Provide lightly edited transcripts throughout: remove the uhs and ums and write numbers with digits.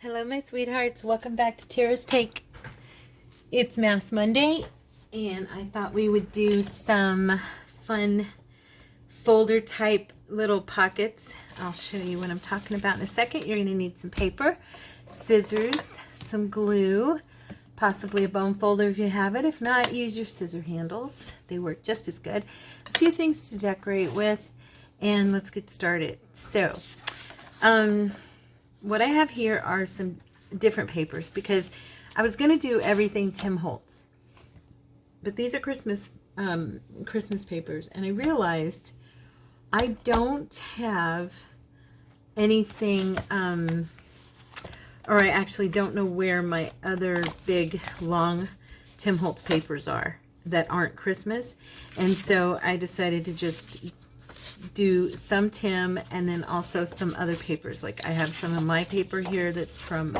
Hello, my sweethearts. Welcome back to Tara's Take. It's Mass Monday, and I thought we would do some fun folder type little pockets. I'll show you what I'm talking about in a second. You're going to need some paper, scissors, some glue, possibly a bone folder if you have it. If not, use your scissor handles. They work just as good. A few things to decorate with, and let's get started. So, what I have here are some different papers because I was going to do everything Tim Holtz, but these are Christmas papers, and I realized I don't have anything, or I actually don't know where my other big long Tim Holtz papers are that aren't Christmas, and so I decided to just do some Tim and then also some other papers. Like I have some of my paper here that's from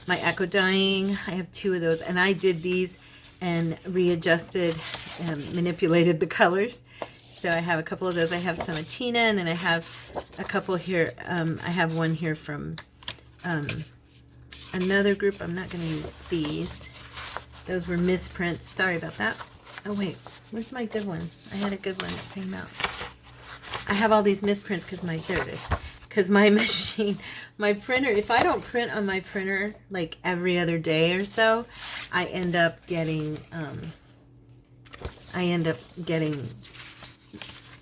my Echo Dyeing. I have two of those, and I did these and readjusted and manipulated the colors. So I have a couple of those. I have some of Tina, and then I have a couple here. I have one here from another group. I'm not going to use these. Those were misprints. Sorry about that. Oh wait, where's my good one? I had a good one that came out. I have all these misprints because there it is. Because my machine, my printer, if I don't print on my printer like every other day or so, I end up getting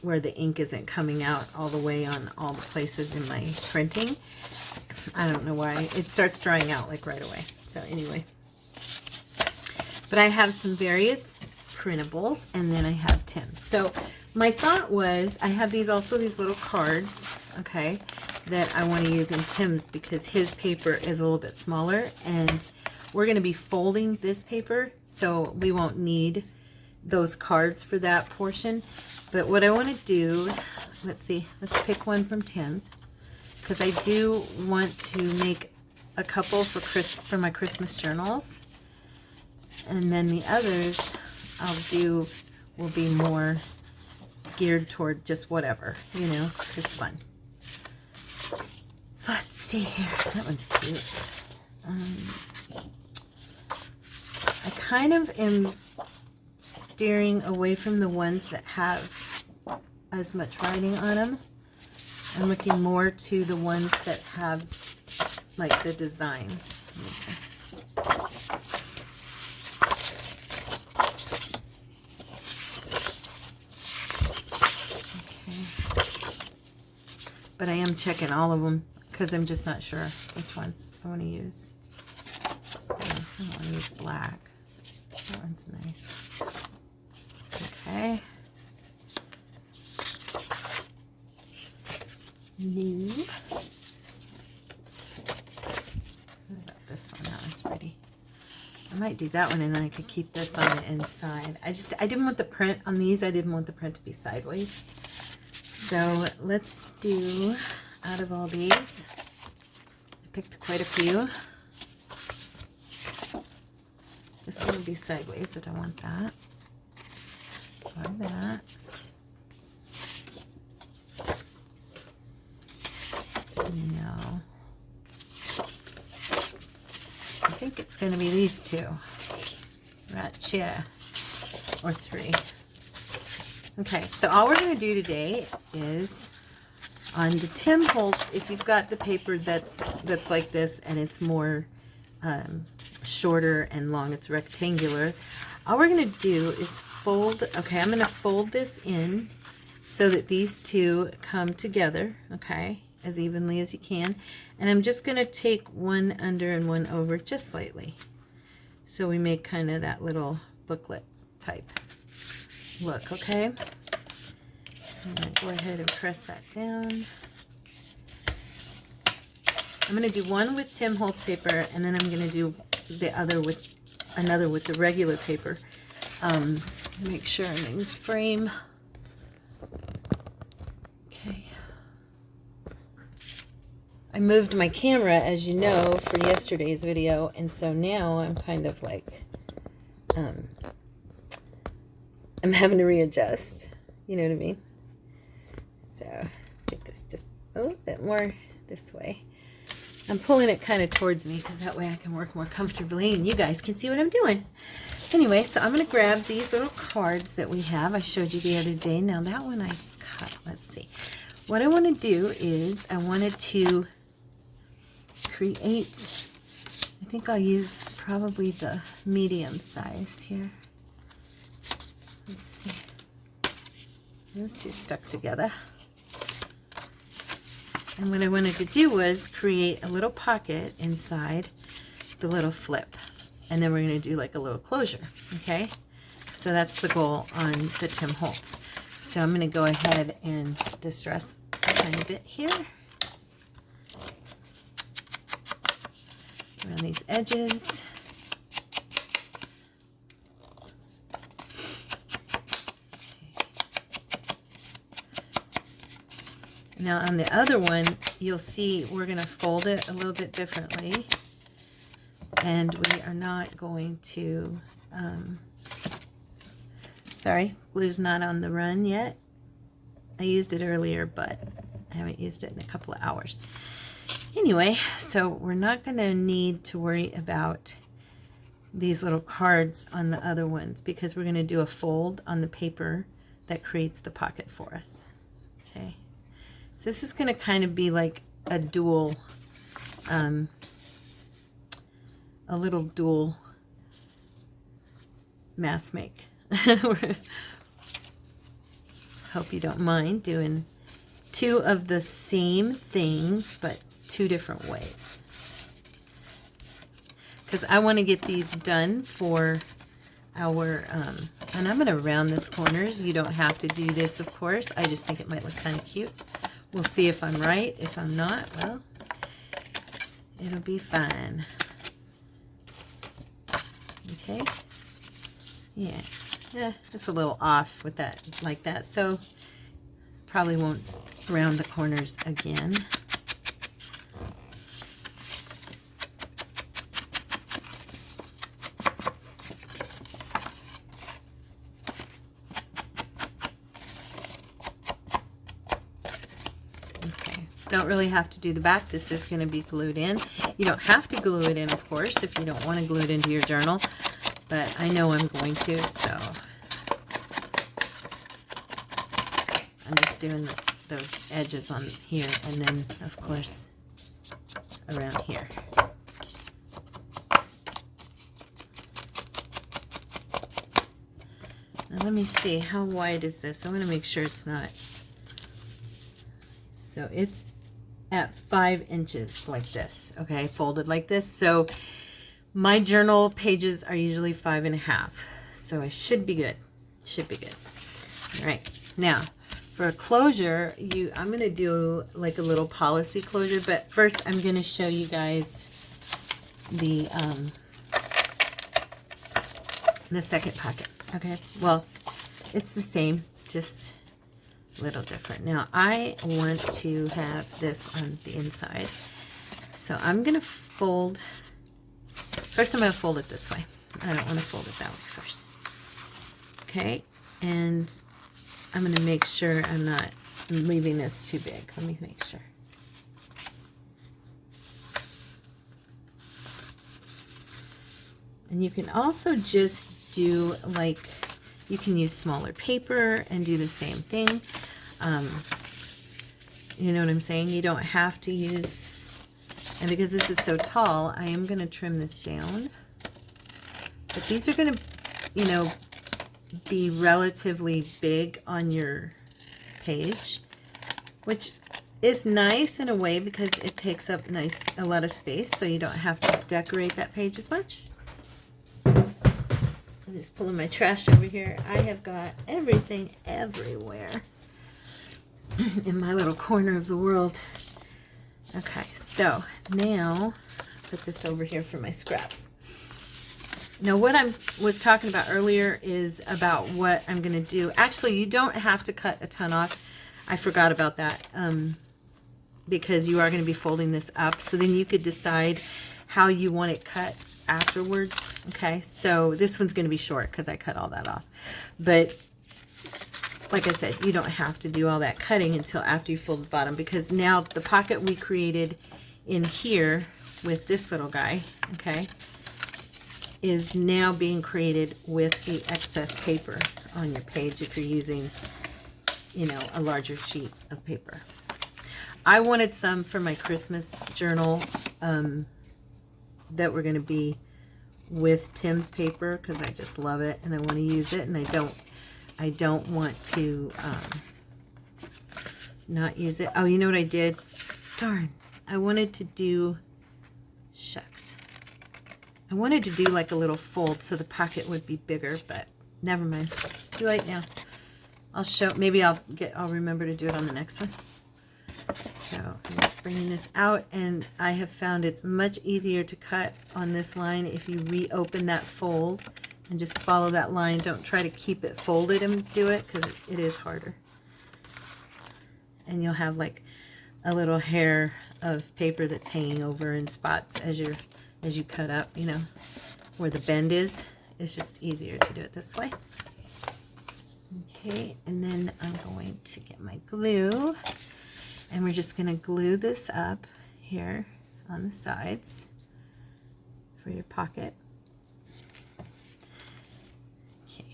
where the ink isn't coming out all the way on all the places in my printing. I don't know why. It starts drying out like right away. So anyway. But I have some various printables, and then I have Tim. So my thought was, I have these little cards, okay, that I want to use in Tim's because his paper is a little bit smaller, and we're going to be folding this paper, so we won't need those cards for that portion. But what I want to do, let's pick one from Tim's, because I do want to make a couple for my Christmas journals, and then the others will be more geared toward just whatever, just fun. So let's see here. That one's cute. I kind of am steering away from the ones that have as much writing on them. I'm looking more to the ones that have like the designs. But I am checking all of them because I'm just not sure which ones I want to use. I don't want to use black. That one's nice. Okay. New. What about this one? That one's pretty. I might do that one, and then I could keep this on the inside. I didn't want the print on these. I didn't want the print to be sideways. So let's do, out of all these, I picked quite a few. This one will be sideways, I don't want that. Or that. No. I think it's going to be these two. Right here. Or three. Okay, so all we're going to do today is on the Tim Holtz, if you've got the paper that's like this and it's more shorter and long, it's rectangular, all we're going to do is fold. Okay, I'm going to fold this in so that these two come together, okay, as evenly as you can. And I'm just going to take one under and one over just slightly. So we make kind of that little booklet type look, okay? I'm going to go ahead and press that down. I'm going to do one with Tim Holtz paper, and then I'm going to do the other with the regular paper. Make sure I'm in frame. Okay. I moved my camera, as you know, for yesterday's video, and so now I'm kind of like, I'm having to readjust. You know what I mean? So get this just a little bit more this way. I'm pulling it kind of towards me because that way I can work more comfortably and you guys can see what I'm doing. Anyway, so I'm going to grab these little cards that we have. I showed you the other day. Now that one I cut. Let's see. What I want to do is I wanted to create, I think I'll use probably the medium size here. Let's see. Those two stuck together. And what I wanted to do was create a little pocket inside the little flip. And then we're going to do like a little closure, okay? So that's the goal on the Tim Holtz. So I'm going to go ahead and distress a tiny bit here. Around these edges. Now on the other one, you'll see we're going to fold it a little bit differently. And we are not going to, sorry, glue's not on the run yet. I used it earlier, but I haven't used it in a couple of hours. Anyway, so we're not going to need to worry about these little cards on the other ones because we're going to do a fold on the paper that creates the pocket for us. Okay. So this is going to kind of be like a dual, a little dual mask make. Hope you don't mind doing two of the same things, but two different ways. Because I want to get these done for our, and I'm going to round this corners. You don't have to do this, of course. I just think it might look kind of cute. We'll see if I'm right. If I'm not, well, it'll be fine. Okay. Yeah, it's a little off with that, like that. So probably won't round the corners again. Don't really have to do the back. This is going to be glued in. You don't have to glue it in, of course, if you don't want to glue it into your journal. But I know I'm going to, so I'm just doing those edges on here, and then, of course, around here. Now let me see, how wide is this? I'm going to make sure it's not. So it's at 5 inches like this, okay, folded like this. So my journal pages are usually 5.5, so I should be good. Should be good. All right, now for a closure, I'm going to do like a little policy closure, but first I'm going to show you guys the second pocket. Okay, well, it's the same, just little different. Now I want to have this on the inside, so I'm going to fold. First I'm going to fold it this way. I don't want to fold it that way first. Okay, and I'm going to make sure I'm not leaving this too big. Let me make sure. And you can also just do like, you can use smaller paper and do the same thing. You know what I'm saying? You don't have to use, and because this is so tall, I am going to trim this down. But these are going to, you know, be relatively big on your page, which is nice in a way because it takes up a lot of space, so you don't have to decorate that page as much. I'm just pulling my trash over here. I have got everything everywhere in my little corner of the world. Okay, so now put this over here for my scraps. Now what I was talking about earlier is about what I'm going to do. Actually, you don't have to cut a ton off. I forgot about that because you are going to be folding this up. So then you could decide how you want it cut afterwards. Okay, so this one's going to be short because I cut all that off. But like I said, you don't have to do all that cutting until after you fold the bottom, because now the pocket we created in here with this little guy, okay, is now being created with the excess paper on your page if you're using, you know, a larger sheet of paper. I wanted some for my Christmas journal that were going to be with Tim's paper because I just love it and I want to use it, and I don't want to not use it. Oh, you know what I did? Darn. I wanted to do, shucks. I wanted to do like a little fold so the pocket would be bigger, but never mind. Too late now. I'll show, maybe I'll remember to do it on the next one. So I'm just bringing this out, and I have found it's much easier to cut on this line if you reopen that fold and just follow that line. Don't try to keep it folded and do it, because it is harder. And you'll have like a little hair of paper that's hanging over in spots as you cut up, you know, where the bend is. It's just easier to do it this way. Okay, and then I'm going to get my glue, and we're just going to glue this up here on the sides for your pocket. Okay.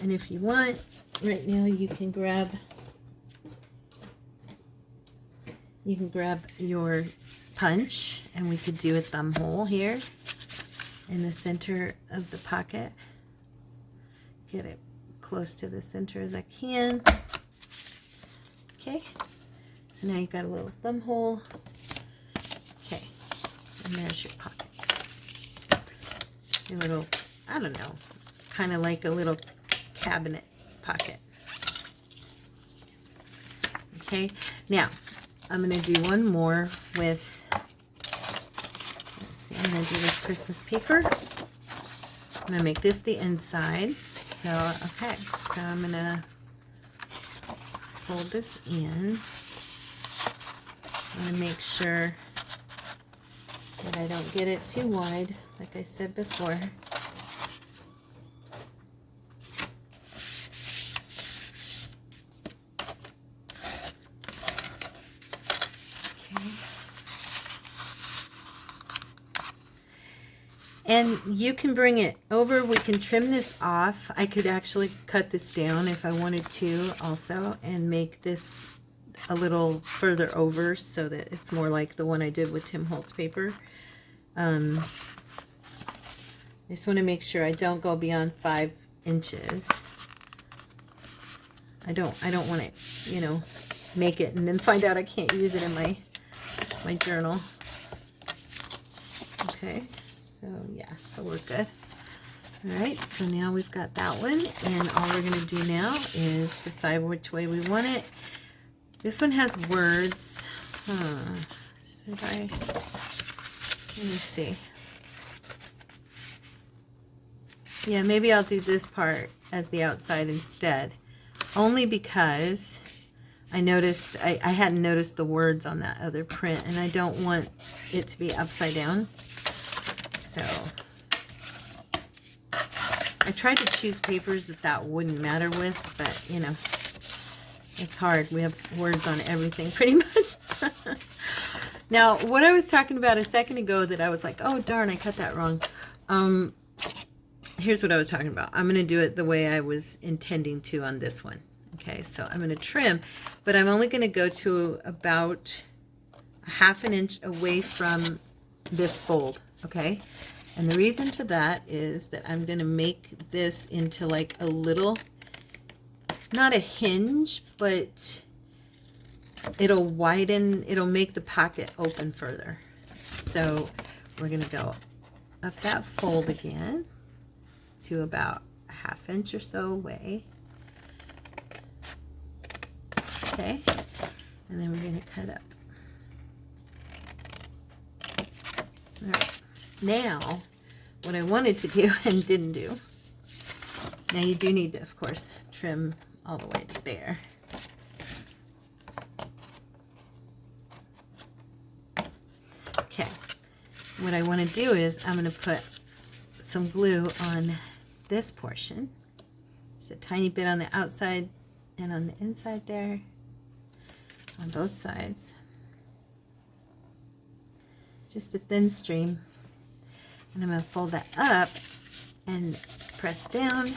And if you want, right now you can grab your punch, and we could do a thumb hole here in the center of the pocket. Get it close to the center as I can. Okay, so now you've got a little thumb hole. Okay, and there's your pocket. Your little, I don't know, kind of like a little cabinet pocket. Okay, now I'm going to do one more with, let's see, I'm going to do this Christmas paper. I'm going to make this the inside. So, okay, so I'm going to fold this in. I'm going to make sure that I don't get it too wide, like I said before. And you can bring it over. We can trim this off. I could actually cut this down if I wanted to also, and make this a little further over so that it's more like the one I did with Tim Holtz paper. I just want to make sure I don't go beyond 5 inches. I don't want to, you know, make it and then find out I can't use it in my journal. Okay. So yeah, so we're good. All right, so now we've got that one, and all we're going to do now is decide which way we want it. This one has words. Should I? Let me see. Yeah, maybe I'll do this part as the outside instead, only because I noticed I hadn't noticed the words on that other print, and I don't want it to be upside down. So I tried to choose papers that wouldn't matter with, but you know, it's hard. We have words on everything pretty much. Now, what I was talking about a second ago that I was like, oh darn, I cut that wrong. Here's what I was talking about. I'm going to do it the way I was intending to on this one. Okay, so I'm going to trim, but I'm only going to go to about 1/2 inch away from this fold. Okay, and the reason for that is that I'm going to make this into like a little, not a hinge, but it'll widen, it'll make the pocket open further. So we're going to go up that fold again to about 1/2 inch or so away. Okay, and then we're going to cut up. All right. Now, what I wanted to do and didn't do, now you do need to, of course, trim all the way to there. Okay, what I want to do is I'm going to put some glue on this portion, just a tiny bit on the outside and on the inside there, on both sides. Just a thin stream. And I'm going to fold that up and press down.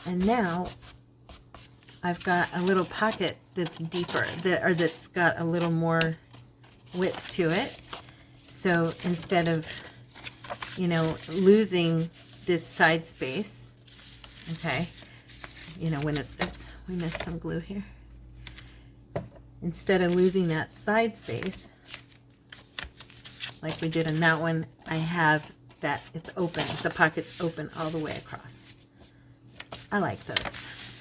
And now I've got a little pocket that's deeper, that's got a little more width to it. So instead of, you know, losing this side space, okay, you know, when it's, oops, we missed some glue here. Instead of losing that side space, like we did on that one, I have that it's open, the pocket's open all the way across. I like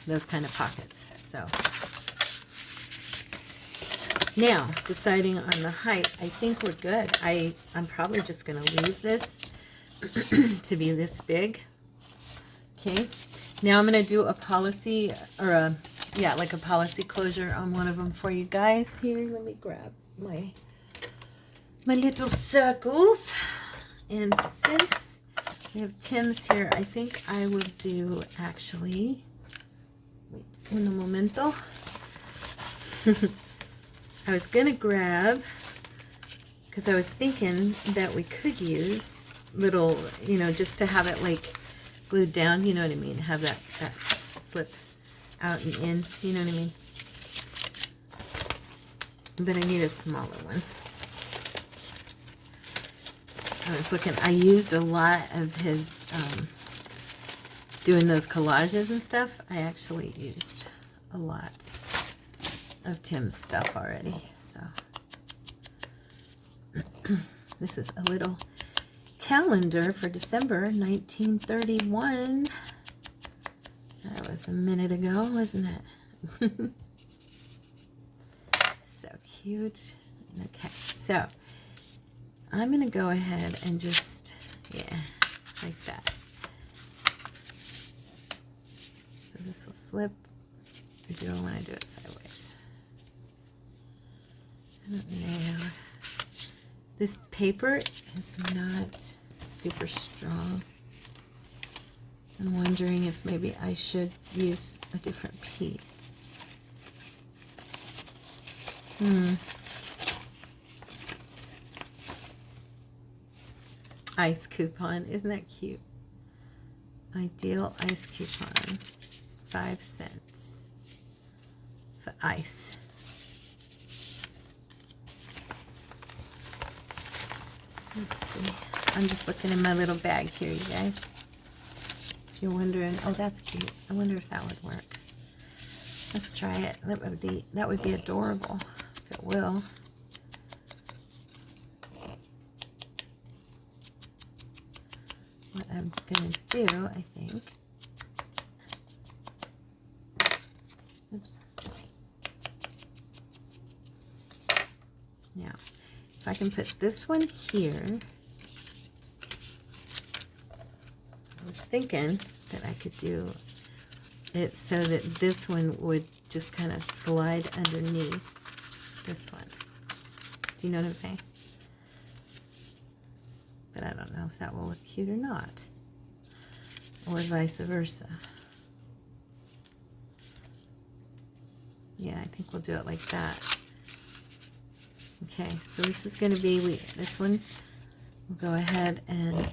those kind of pockets. So now deciding on the height, I think we're good. I'm probably just going to leave this to be this big. Okay, now I'm going to do a policy, or a, yeah, like a policy closure on one of them for you guys. Here, let me grab my little circles. And since we have Tim's here, I think I will do, actually, wait un momento. I was gonna grab, because I was thinking that we could use little, you know, just to have it like glued down, you know what I mean, have that slip out and in, you know what I mean. But I need a smaller one. I was looking, I used a lot of his, doing those collages and stuff. I actually used a lot of Tim's stuff already. So this is a little calendar for December 1931. That was a minute ago, wasn't it? So cute. Okay, so I'm going to go ahead and just, yeah, like that. So this will slip, or do I want to do it sideways? I don't know. This paper is not super strong. I'm wondering if maybe I should use a different piece. Ice coupon, isn't that cute? Ideal ice coupon, 5 cents for ice. Let's see, I'm just looking in my little bag here, you guys. If you're wondering, oh, that's cute. I wonder if that would work. Let's try it. That would be adorable if it will. What I'm going to do, I think, oops. Now, if I can put this one here, I was thinking that I could do it so that this one would just kind of slide underneath this one. Do you know what I'm saying? But I don't know if that will look cute or not, or vice versa. Yeah, I think we'll do it like that. Okay, so this is going to be, this one, we'll go ahead and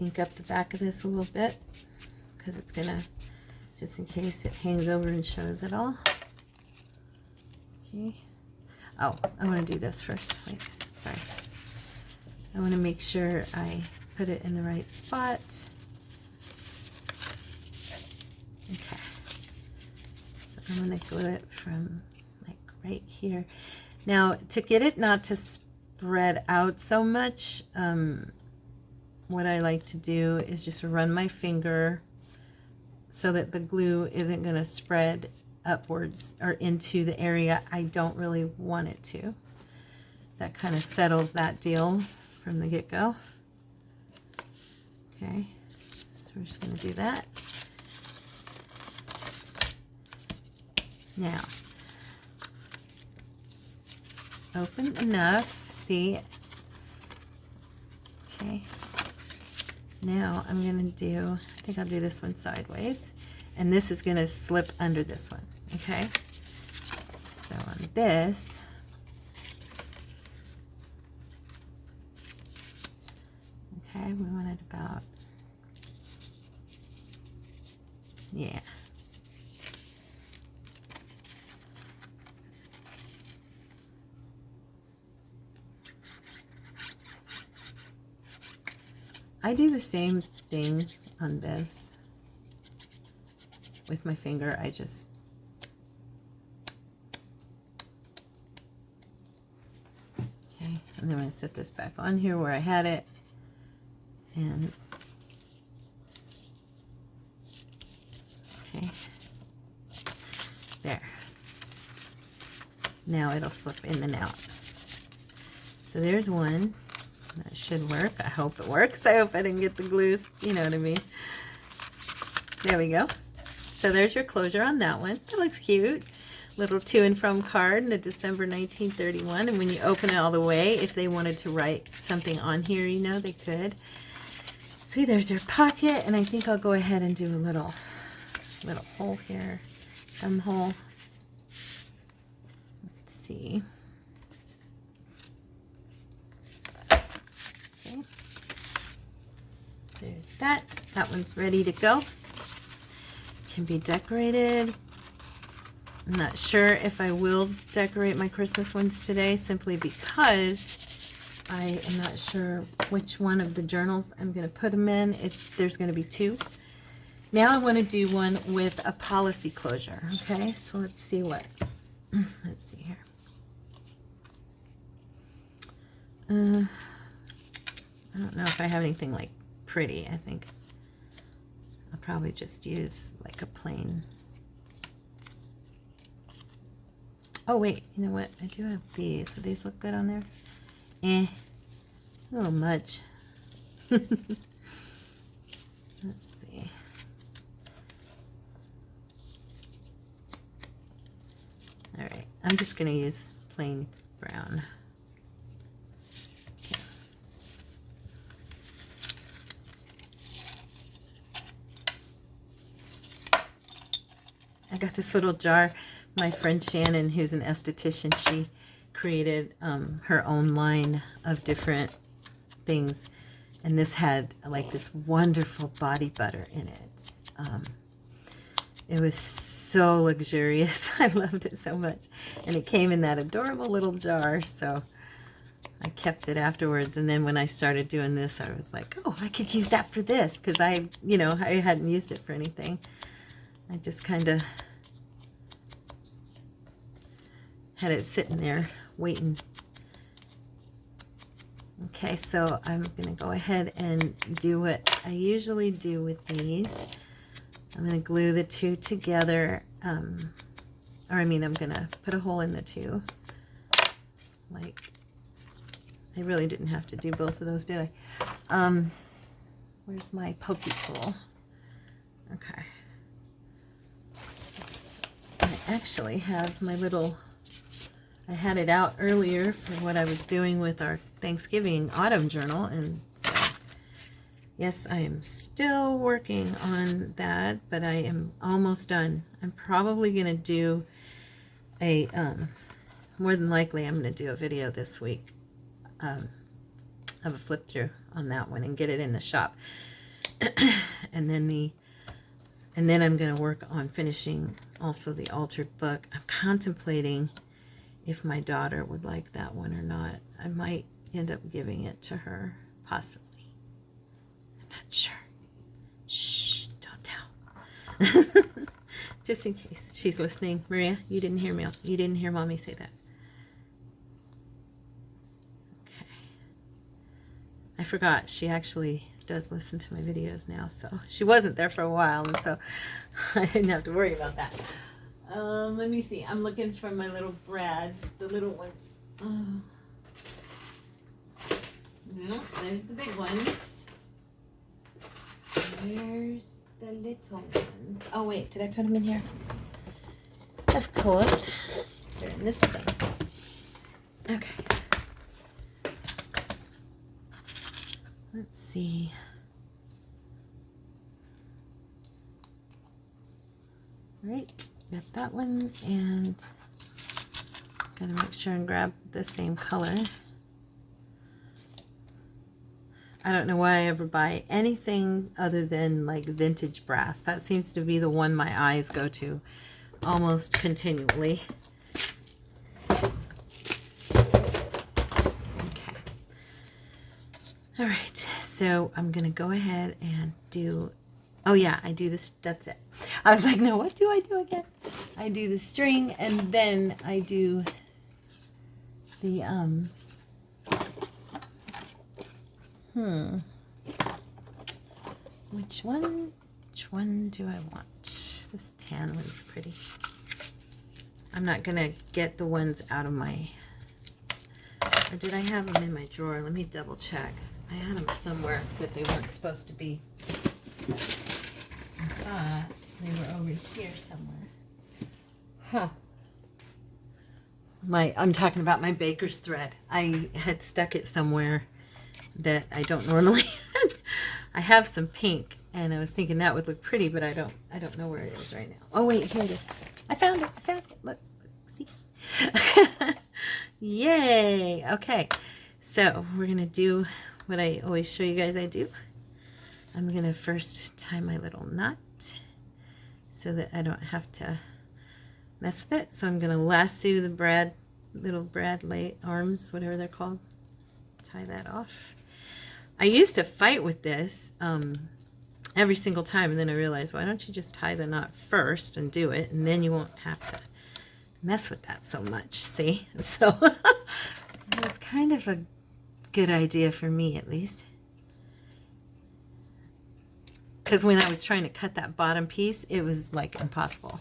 ink up the back of this a little bit, because it's going to, just in case it hangs over and shows it all. Okay. Oh, I want to do this first. Wait, sorry. I want to make sure I put it in the right spot. Okay. So I'm going to glue it from like right here. Now, to get it not to spread out so much, what I like to do is just run my finger so that the glue isn't going to spread upwards or into the area I don't really want it to. That kind of settles that deal from the get-go. Okay, so we're just going to do that. Now, it's open enough, see? Okay, Now I'm going to do, I think I'll do this one sideways, and this is going to slip under this one, okay? So on this, okay, we want it about, yeah. I do the same thing on this with my finger. I just okay, and then I'm going to set this back on here where I had it, and okay, there. Now it'll slip in and out. So there's one. That should work. I hope it works. I hope I didn't get the glue, you know what I mean. There we go. So there's your closure on that one. That looks cute. Little to and from card in a December 1931. And when you open it all the way, if they wanted to write something on here, you know, they could. See, there's your pocket. And I think I'll go ahead and do a little hole here. Thumb hole. Let's see. There's that. That one's ready to go. Can be decorated. I'm not sure if I will decorate my Christmas ones today, simply because I am not sure which one of the journals I'm going to put them in. If there's going to be two. Now I want to do one with a policy closure. Okay, so let's see what. Let's see here. I don't know if I have anything like pretty. I think I'll probably just use like a plain. Oh wait, you know what? I do have these. Would these look good on there? A little much. Let's see. All right, I'm just gonna use plain brown. I got this little jar. My friend Shannon, who's an esthetician, she created her own line of different things. And this had like this wonderful body butter in it. It was so luxurious. I loved it so much. And it came in that adorable little jar. So I kept it afterwards. And then when I started doing this, I was like, oh, I could use that for this. Because I hadn't used it for anything. I just kind of had it sitting there waiting. Okay, so I'm going to go ahead and do what I usually do with these. I'm going to glue the two together. I'm going to put a hole in the two. Like, I really didn't have to do both of those, did I? Where's my pokey tool? Okay. I actually have my little, I had it out earlier for what I was doing with our Thanksgiving autumn journal, and so yes, I am still working on that, but I am almost done. I'm probably going to do a, more than likely I'm going to do a video this week of a flip through on that one and get it in the shop. And then I'm going to work on finishing also the altered book. I'm contemplating if my daughter would like that one or not. I might end up giving it to her, possibly. I'm not sure. Shh, don't tell. Just in case she's listening. Maria, you didn't hear me. You didn't hear Mommy say that. Okay. I forgot. She actually does listen to my videos now, so she wasn't there for a while, and so I didn't have to worry about that. Let me see. I'm looking for my little brads, the little ones. No, there's the big ones. There's the little ones. Oh wait, did I put them in here? Of course. They're in this thing. Okay. Let's see. right, got that one, and gotta make sure and grab the same color. I don't know why I ever buy anything other than like vintage brass. That seems to be the one my eyes go to almost continually. Okay. All right, so I'm gonna go ahead and do, oh yeah, I do this, that's it. I was like, no, what do I do again? I do the string, and then I do the, which one do I want? This tan one's pretty. I'm not gonna get the ones out of my, or did I have them in my drawer? Let me double check. I had them somewhere that they weren't supposed to be. I thought they were over here somewhere. Huh. I'm talking about my baker's thread. I had stuck it somewhere that I don't normally. I have some pink, and I was thinking that would look pretty, but I don't know where it is right now. Oh wait, here it is. I found it. Look, see? Yay! Okay, so we're gonna do what I always show you guys I do. I'm gonna first tie my little knot so that I don't have to mess with it. So I'm gonna lasso the little Bradley arms, whatever they're called. Tie that off. I used to fight with this every single time, and then I realized, why don't you just tie the knot first and do it, and then you won't have to mess with that so much, see? So it was kind of a good idea for me, at least. Because when I was trying to cut that bottom piece, it was like impossible.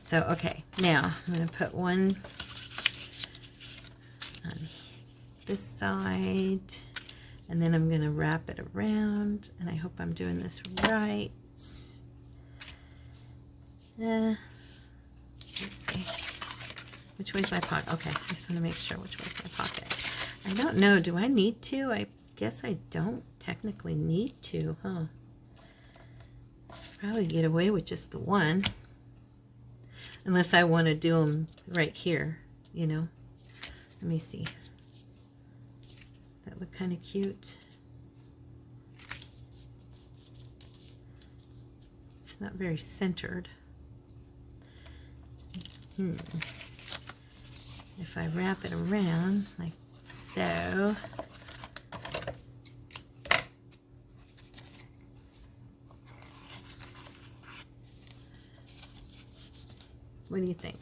So, okay, now I'm going to put one on this side, and then I'm going to wrap it around, and I hope I'm doing this right. Let's see. Which way's my pocket? Okay, I just want to make sure which way's my pocket. I don't know. Do I need to? I guess I don't technically need to, huh? Probably get away with just the one. Unless I want to do them right here, you know. Let me see. That look kind of cute. It's not very centered. If I wrap it around like so. What do you think?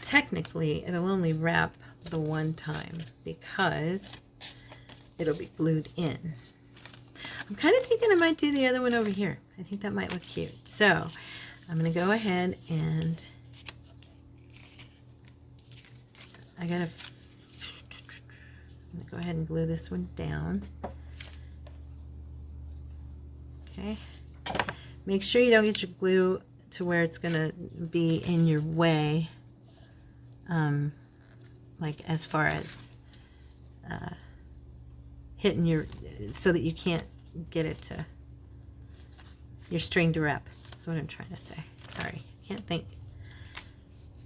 Technically, it'll only wrap the one time because it'll be glued in. I'm kind of thinking I might do the other one over here. I think that might look cute. So I'm going to go ahead and I'm going to go ahead and glue this one down. Okay. Make sure you don't get your glue to where it's going to be in your way, like as far as hitting your, so that you can't get it to your string to wrap. That's what I'm trying to say. Sorry, can't think.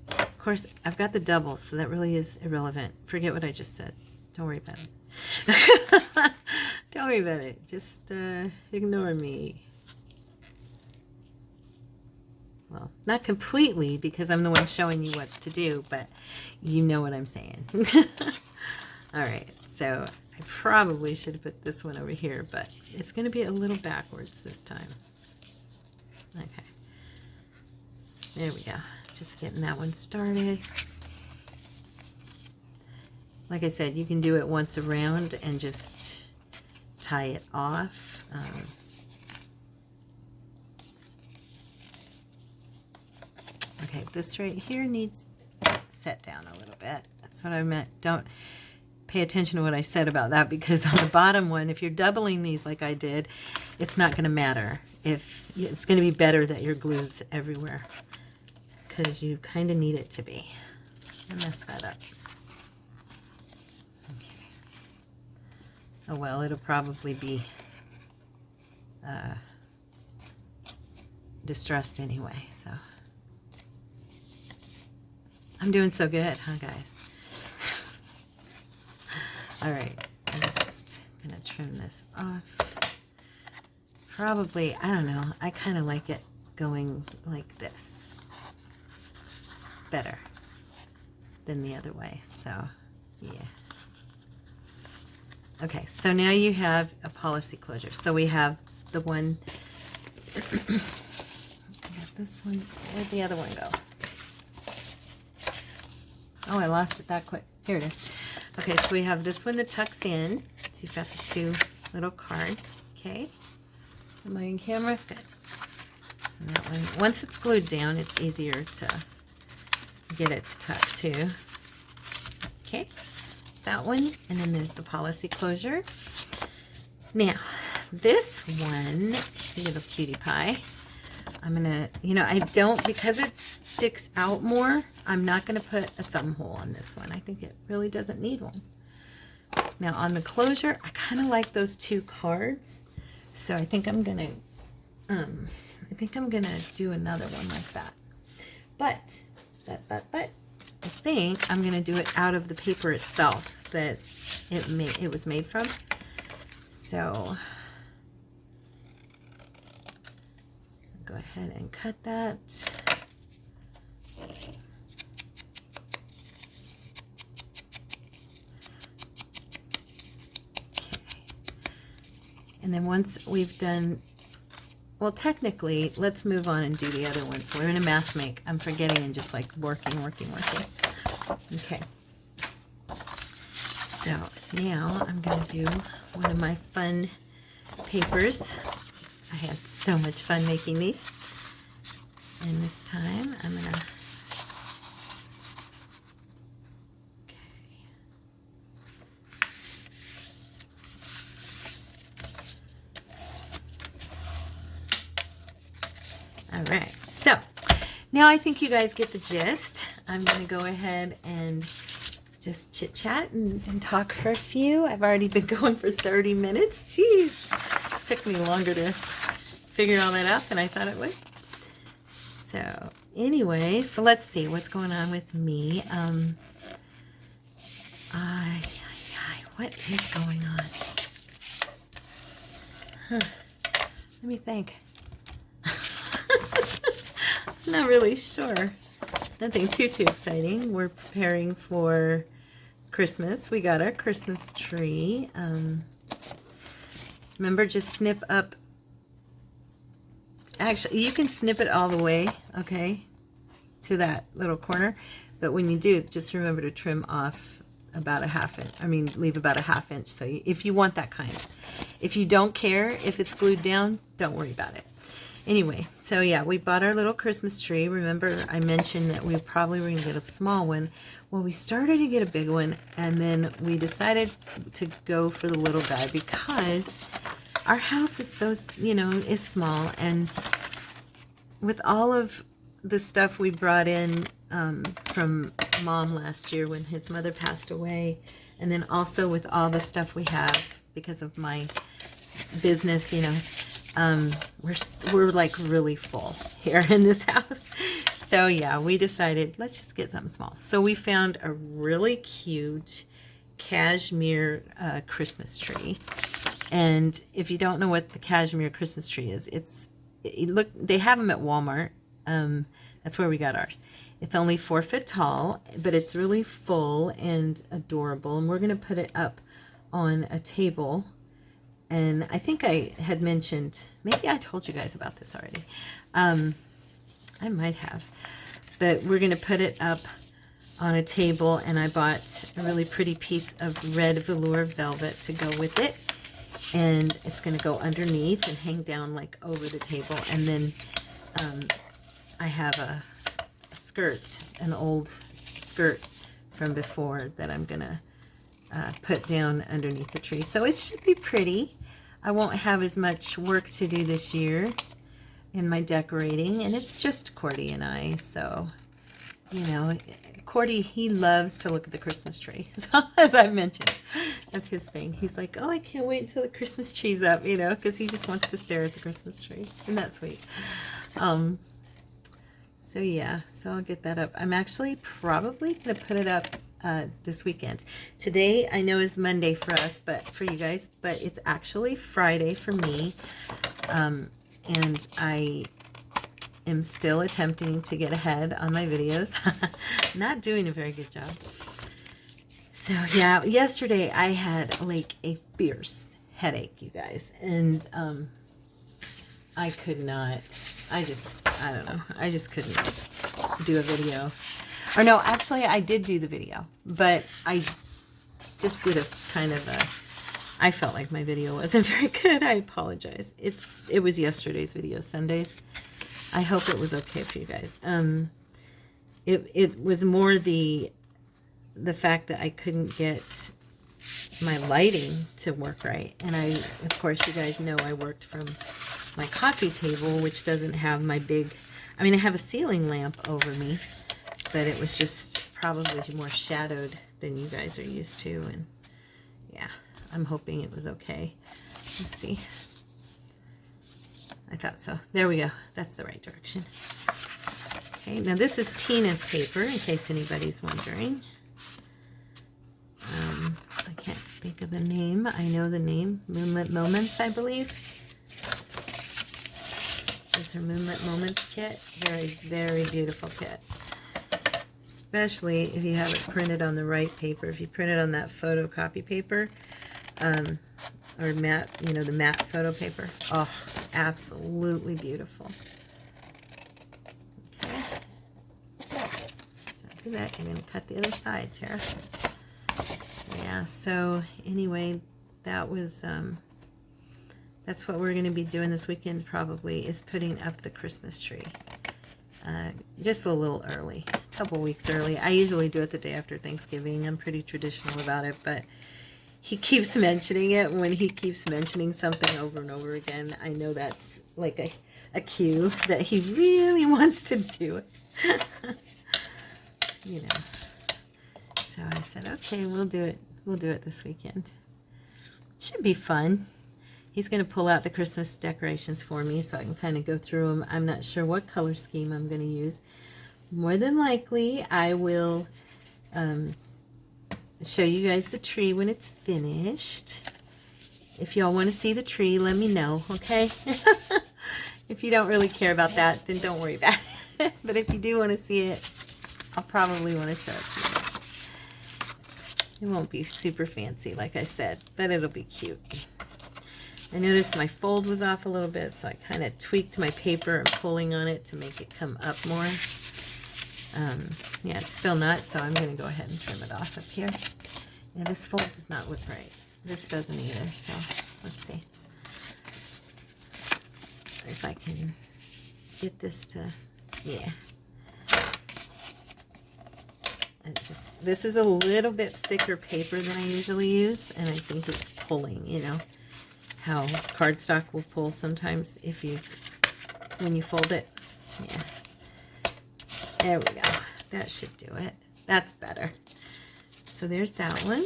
Of course, I've got the doubles, so that really is irrelevant. Forget what I just said. Don't worry about it. Don't worry about it. Just ignore me. Well, not completely, because I'm the one showing you what to do, but you know what I'm saying. All right, so I probably should have put this one over here, but it's going to be a little backwards this time. Okay. There we go. Just getting that one started. Like I said, you can do it once around and just tie it off. Okay, this right here needs set down a little bit. That's what I meant. Don't pay attention to what I said about that, because on the bottom one, if you're doubling these like I did, it's not going to matter. If it's going to be better that your glue's everywhere, because you kind of need it to be. I messed that up. Okay. Oh well, it'll probably be distressed anyway, so. I'm doing so good, huh, guys? All right, I'm just gonna trim this off. Probably, I don't know, I kind of like it going like this better than the other way, so yeah. Okay, so now you have a policy closure. So we have the one, I got this one, where'd the other one go? Oh, I lost it that quick. Here it is. Okay, so we have this one that tucks in. So you've got the two little cards, okay? Am I in camera? Good. And that one, once it's glued down, it's easier to get it to tuck too. Okay, that one, and then there's the policy closure. Now, this one, little cutie pie, I'm gonna, you know, I don't, because it sticks out more, I'm not gonna put a thumb hole on this one. I think it really doesn't need one. Now on the closure, I kind of like those two cards, so I think I'm gonna do another one like that. But I think I'm gonna do it out of the paper itself that it was made from. So go ahead and cut that. Okay. And then once we've done, well, technically, let's move on and do the other ones. We're in a mass make. I'm forgetting and just like working. Okay. So now I'm going to do one of my fun papers. I had so much fun making these. And this time I'm going to, all right, so now I think you guys get the gist. I'm going to go ahead and just chit chat and talk for a few. I've already been going for 30 minutes. Jeez, it took me longer to figure all that out than I thought it would. So anyway, so let's see what's going on with me. What is going on? Let me think. I'm not really sure. Nothing too exciting. We're preparing for Christmas. We got our Christmas tree. Remember, just snip up. Actually, you can snip it all the way, okay, to that little corner. But when you do, just remember to trim off about a ½ inch. I mean, leave about a ½ inch. So if you want that kind. If you don't care if it's glued down, don't worry about it. Anyway, so yeah, we bought our little Christmas tree. Remember, I mentioned that we probably were going to get a small one. Well, we started to get a big one, and then we decided to go for the little guy because our house is so, you know, is small, and with all of the stuff we brought in from Mom last year when his mother passed away, and then also with all the stuff we have because of my business, you know, we're like really full here in this house. So yeah, we decided let's just get something small. So we found a really cute cashmere Christmas tree. And if you don't know what the cashmere Christmas tree is, look, they have them at Walmart. That's where we got ours. It's only 4 foot tall, but it's really full and adorable. And we're going to put it up on a table. And I think I had mentioned, maybe I told you guys about this already. I might have. But we're going to put it up on a table, and I bought a really pretty piece of red velour velvet to go with it. And it's going to go underneath and hang down like over the table. And then I have a skirt, an old skirt from before that I'm going to put down underneath the tree. So it should be pretty. I won't have as much work to do this year in my decorating. And it's just Cordy and I. So, you know, Cordy, he loves to look at the Christmas tree. So, as I've mentioned, that's his thing. He's like, oh, I can't wait until the Christmas tree's up, you know, because he just wants to stare at the Christmas tree. Isn't that sweet? So yeah, so I'll get that up. I'm actually probably gonna put it up this weekend. Today I know is Monday for us, but for you guys, but it's actually Friday for me. And I am still attempting to get ahead on my videos. Not doing a very good job. So yeah, yesterday I had like a fierce headache, you guys, and I could not, I don't know, I just couldn't do a video. Or no, actually I did do the video, but I just did a kind of a, I felt like my video wasn't very good. I apologize. It was yesterday's video, Sundays. I hope it was okay for you guys. It was more the fact that I couldn't get my lighting to work right. And of course, you guys know I worked from my coffee table, which doesn't have my big, I mean, I have a ceiling lamp over me, but it was just probably more shadowed than you guys are used to. And yeah, I'm hoping it was okay. Let's see. I thought so. There we go. That's the right direction. Okay, now this is Tina's paper, in case anybody's wondering. I can't think of the name. I know the name. Moonlit Moments, I believe. This is her Moonlit Moments kit. Very, very beautiful kit. Especially if you have it printed on the right paper. If you print it on that photocopy paper, or matte, you know, the matte photo paper. Oh, absolutely beautiful. Okay. Don't do that. I'm going to cut the other side, Tara. Yeah, so anyway, that was, that's what we're going to be doing this weekend probably, is putting up the Christmas tree. Just a little early, a couple weeks early. I usually do it the day after Thanksgiving. I'm pretty traditional about it, but he keeps mentioning it. When he keeps mentioning something over and over again, I know that's like a cue that he really wants to do it. You know. So I said, okay, we'll do it. We'll do it this weekend. Should be fun. He's going to pull out the Christmas decorations for me so I can kind of go through them. I'm not sure what color scheme I'm going to use. More than likely, I will show you guys the tree when it's finished. If y'all want to see the tree, let me know, okay? If you don't really care about that, then don't worry about it. But if you do want to see it, I'll probably want to show it to you. It won't be super fancy, like I said, but it'll be cute. I noticed my fold was off a little bit, so I kind of tweaked my paper and pulling on it to make it come up more. Yeah, it's still not, so I'm going to go ahead and trim it off up here. Yeah, this fold does not look right. This doesn't either, so let's see if I can get this to, yeah. This is a little bit thicker paper than I usually use, and I think it's pulling, you know, how cardstock will pull sometimes when you fold it. Yeah. There we go. That should do it. That's better. So there's that one.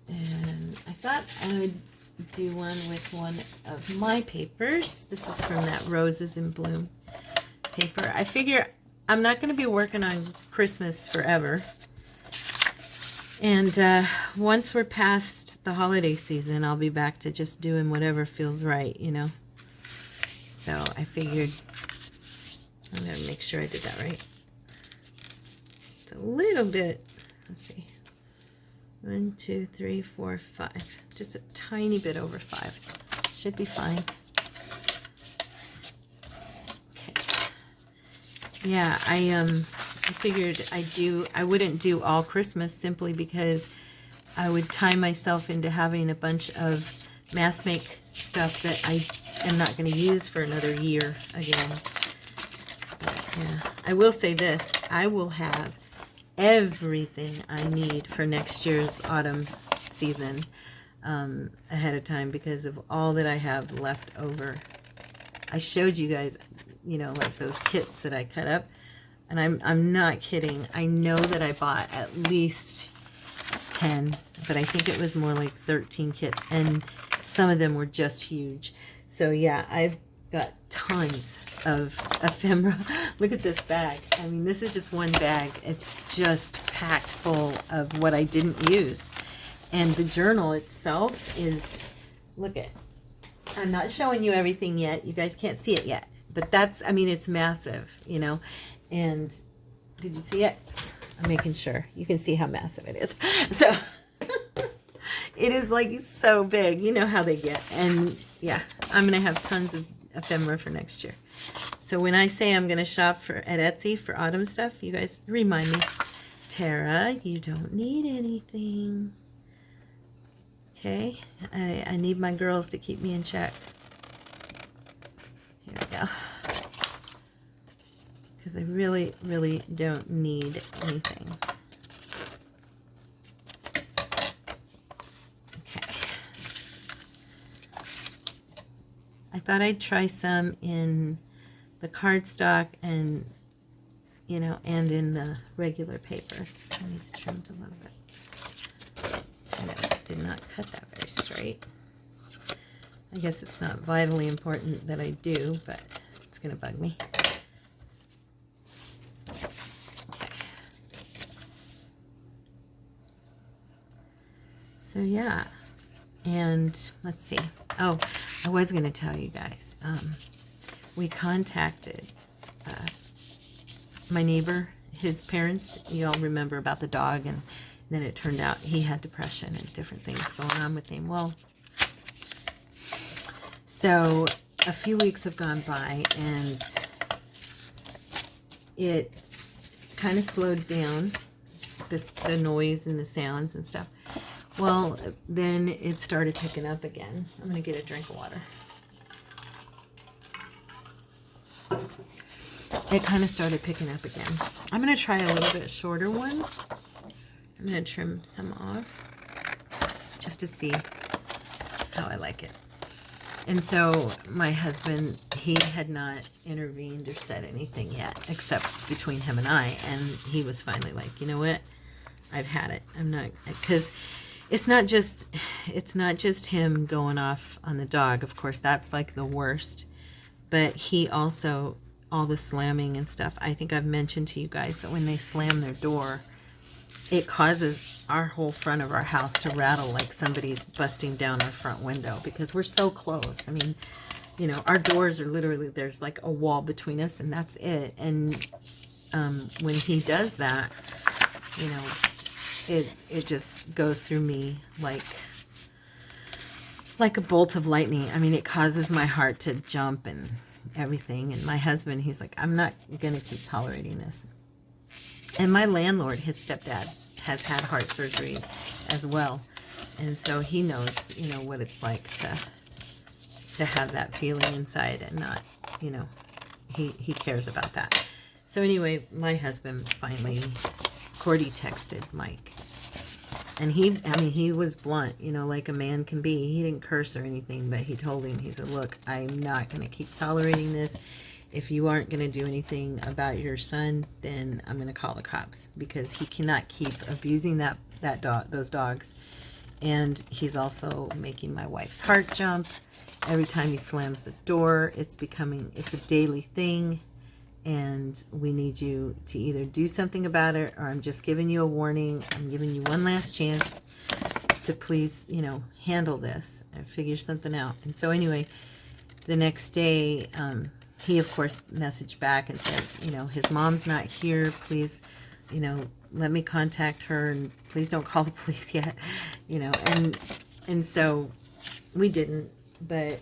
And I thought I would do one with one of my papers. This is from that Roses in Bloom paper. I figure I'm not going to be working on Christmas forever. And once we're past the holiday season, I'll be back to just doing whatever feels right, you know. So I figured, I'm going to make sure I did that right. It's a little bit, let's see. 1, 2, 3, 4, 5. Just a tiny bit over 5. Should be fine. Yeah, I figured I wouldn't do all Christmas simply because I would time myself into having a bunch of mass make stuff that I am not going to use for another year again. But, yeah, I will say this, I will have everything I need for next year's autumn season ahead of time because of all that I have left over. I showed you guys, you know, like those kits that I cut up, and I'm not kidding. I know that I bought at least 10, but I think it was more like 13 kits, and some of them were just huge. So yeah, got tons of ephemera. Look at this bag. I mean, this is just one bag. It's just packed full of what I didn't use. And the journal itself is, look at, I'm not showing you everything yet. You guys can't see it yet. But that's, I mean, it's massive, you know. And did you see it? I'm making sure. You can see how massive it is. So it is like so big. You know how they get. And yeah, I'm going to have tons of ephemera for next year. So when I say I'm going to shop at Etsy for autumn stuff, you guys remind me, Tara, you don't need anything. Okay, I need my girls to keep me in check. Here we go. Because I really, really don't need anything. Okay. I thought I'd try some in the cardstock and, you know, and in the regular paper. So it needs trimmed a little bit. And it did not cut that very straight. I guess it's not vitally important that I do, but it's going to bug me. Okay. So yeah, and let's see. Oh, I was going to tell you guys. We contacted my neighbor, his parents. You all remember about the dog, and then it turned out he had depression and different things going on with him. Well, so a few weeks have gone by, and it kind of slowed down, the noise and the sounds and stuff. Well, then it started picking up again. I'm going to get a drink of water. It kind of started picking up again. I'm going to try a little bit shorter one. I'm going to trim some off just to see how I like it. And so my husband, he had not intervened or said anything yet, except between him and I. And he was finally like, you know what? I've had it. I'm not, because it's not just him going off on the dog. Of course, that's like the worst. But he also, all the slamming and stuff, I think I've mentioned to you guys that when they slam their door, it causes our whole front of our house to rattle like somebody's busting down our front window, because we're so close. I mean, you know, our doors are literally, there's like a wall between us, and that's it. And when he does that, you know, it just goes through me like a bolt of lightning. I mean, it causes my heart to jump and everything. And my husband, he's like, I'm not gonna keep tolerating this. And my landlord, his stepdad, has had heart surgery as well. And so he knows, you know, what it's like to have that feeling inside and not, you know, he cares about that. So anyway, my husband finally, Cordy texted Mike. And he was blunt, you know, like a man can be. He didn't curse or anything, but he told him, he said, look, I'm not going to keep tolerating this. If you aren't going to do anything about your son, then I'm going to call the cops, because he cannot keep abusing those dogs. And he's also making my wife's heart jump. Every time he slams the door, it's a daily thing. And we need you to either do something about it, or I'm just giving you a warning. I'm giving you one last chance to please, you know, handle this and figure something out. And so anyway, the next day, he of course messaged back and said, you know, his mom's not here. Please, you know, let me contact her, and please don't call the police yet, you know. And so we didn't, but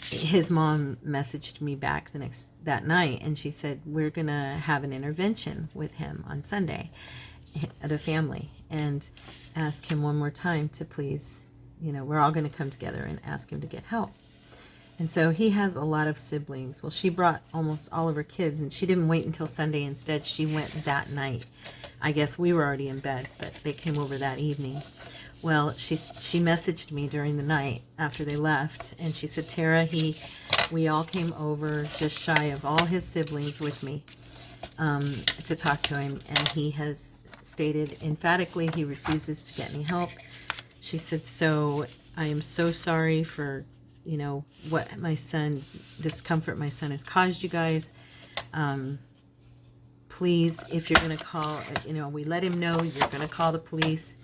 his mom messaged me back that night, and she said, we're gonna have an intervention with him on Sunday, the family, and ask him one more time to please, you know, we're all gonna come together and ask him to get help. And so he has a lot of siblings. Well, she brought almost all of her kids, and she didn't wait until Sunday. Instead, she went that night. I guess we were already in bed, but they came over that evening. Well, she messaged me during the night after they left, and she said, Tara, we all came over, just shy of all his siblings, with me to talk to him, and he has stated emphatically he refuses to get any help. She said, so I am so sorry for, you know, what discomfort my son has caused you guys. Please, if you're going to call, you know, we let him know you're going to call the police.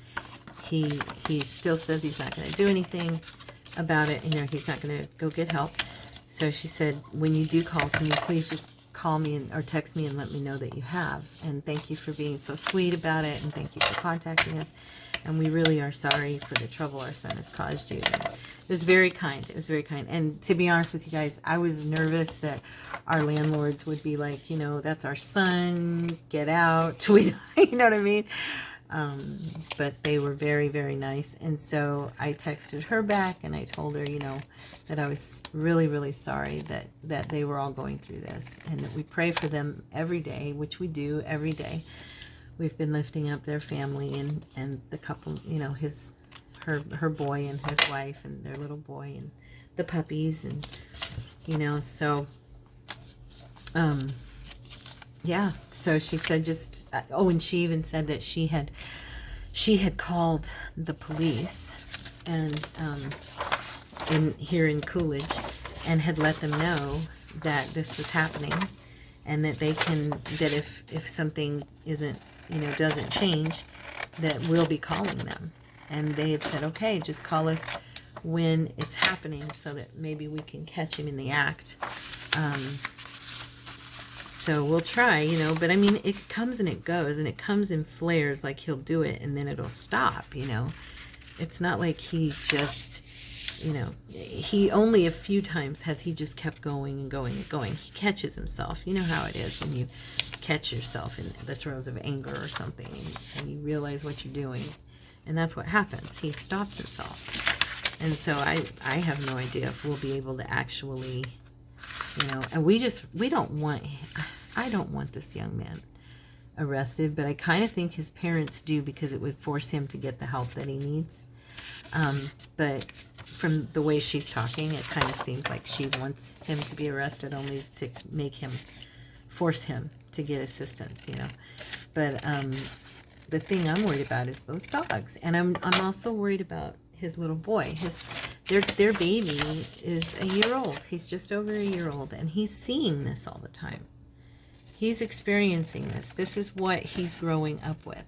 He still says he's not going to do anything about it. You know, he's not going to go get help. So she said, when you do call, can you please just call me or text me and let me know that you have. And thank you for being so sweet about it. And thank you for contacting us. And we really are sorry for the trouble our son has caused you. And it was very kind. It was very kind. And to be honest with you guys, I was nervous that our landlords would be like, you know, that's our son, get out. You know what I mean? But they were very, very nice. And so I texted her back and I told her, you know, that I was really, really sorry that they were all going through this, and that we pray for them every day, which we do every day. We've been lifting up their family and the couple, you know, her boy and his wife and their little boy and the puppies, and, you know, so, yeah, so she said just, oh, and she even said that she had called the police and, here in Coolidge, and had let them know that this was happening, and that that if something isn't, you know, doesn't change, that we'll be calling them. And they had said, okay, just call us when it's happening so that maybe we can catch him in the act. So we'll try, you know, but I mean, it comes and it goes, and it comes in flares, like he'll do it and then it'll stop, you know. It's not like he just, you know, he only a few times has he just kept going and going and going. He catches himself. You know how it is when you catch yourself in the throes of anger or something, and you realize what you're doing. And that's what happens. He stops himself. And so I have no idea if we'll be able to actually, you know, and I don't want this young man arrested, but I kind of think his parents do, because it would force him to get the help that he needs. But from the way she's talking, it kind of seems like she wants him to be arrested only to force him to get assistance, you know. But the thing I'm worried about is those dogs, and I'm also worried about his little boy. Their baby is a year old. He's just over a year old, and he's seeing this all the time. He's experiencing this. This is what he's growing up with,